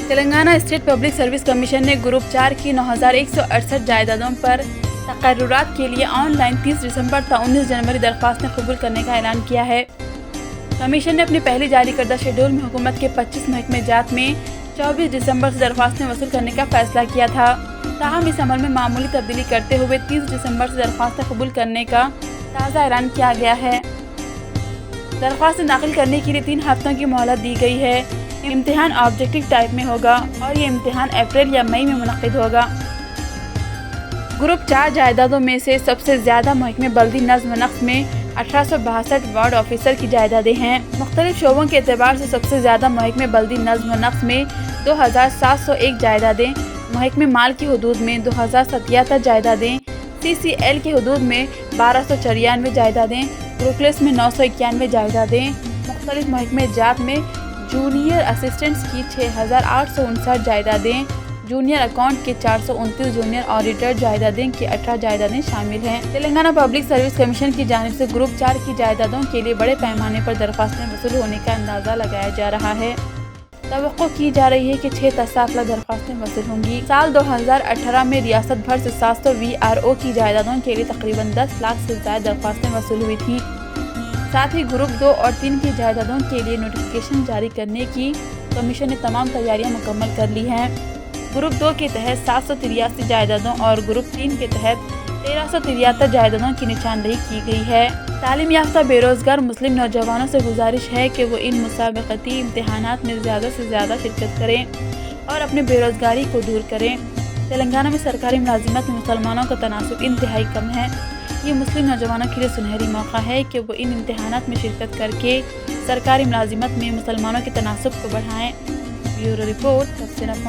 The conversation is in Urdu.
Telangana state public service commission نے گروپ 4 کی 9168 جائیدادوں پر تقررات کے لیے آن لائن 30 دسمبر تا 19 جنوری درخواستیں قبول کرنے کا اعلان کیا ہے۔ کمیشن نے اپنی پہلی جاری کردہ شیڈول میں حکومت کے 25 محکمہ جات میں 24 دسمبر سے درخواستیں وصول کرنے کا فیصلہ کیا تھا، تاہم اس عمل میں معمولی تبدیلی کرتے ہوئے 30 دسمبر سے درخواستیں قبول کرنے کا تازہ اعلان کیا گیا ہے۔ درخواستیں داخل کرنے کے لیے 3 ہفتوں کی مہلت دی گئی ہے۔ امتحان آبجیکٹو ٹائپ میں ہوگا اور یہ امتحان اپریل یا مئی میں منعقد ہوگا۔ گروپ 4 جائیدادوں میں سے سب سے زیادہ محکمہ بلدی نظم و نقش میں 1862 وارڈ آفیسر کی جائیدادیں ہیں۔ مختلف شعبوں کے اعتبار سے سب سے زیادہ محکمہ بلدی نظم و نقش میں 2701 جائیدادیں، محکمہ مال کی حدود میں 2077 جائیدادیں، CCL کی حدود میں 1294 جائیدادیں، بروکلیس میں 991 جائیدادیں، مختلف محکمہ جات میں جونیئر اسسٹنٹس کی 6859 جائیدادیں، جونیئر اکاؤنٹ کے 429، جونیئر آڈیٹر جائیدادیں کی 18 جائیدادیں شامل ہیں۔ تلنگانہ پبلک سروس کمیشن کی جانب سے گروپ 4 کی جائیدادوں کے لیے بڑے پیمانے پر درخواستیں وصول ہونے کا اندازہ لگایا جا رہا ہے۔ توقع کی جا رہی ہے کہ 6 تا 7 لاکھ درخواستیں وصول ہوں گی۔ سال 2018 میں ریاست بھر سے 700 VRO کی جائیدادوں کے لیے تقریباً 10 لاکھ سے زائد درخواستیں وصول ہوئی تھیں۔ ساتھ ہی گروپ 2 اور 3 کی جائیدادوں کے لیے نوٹیفکیشن جاری کرنے کی کمیشن نے تمام تیاریاں مکمل کر لی ہیں۔ گروپ 2 کے تحت 783 جائیدادوں اور گروپ 3 کے تحت 1373 جائیدادوں کی نشاندہی کی گئی ہے۔ تعلیم یافتہ بے روزگار مسلم نوجوانوں سے گزارش ہے کہ وہ ان مسابقتی امتحانات میں زیادہ سے زیادہ شرکت کریں اور اپنے بے روزگاری کو دور کریں۔ تلنگانہ میں سرکاری ملازمت میں مسلمانوں کا تناسب انتہائی کم ہے۔ یہ مسلم نوجوانوں کے لیے سنہری موقع ہے کہ وہ ان امتحانات میں شرکت کر کے سرکاری ملازمت میں مسلمانوں کے تناسب کو بڑھائیں۔ بیورو رپورٹ، تبصرہ پوائنٹ۔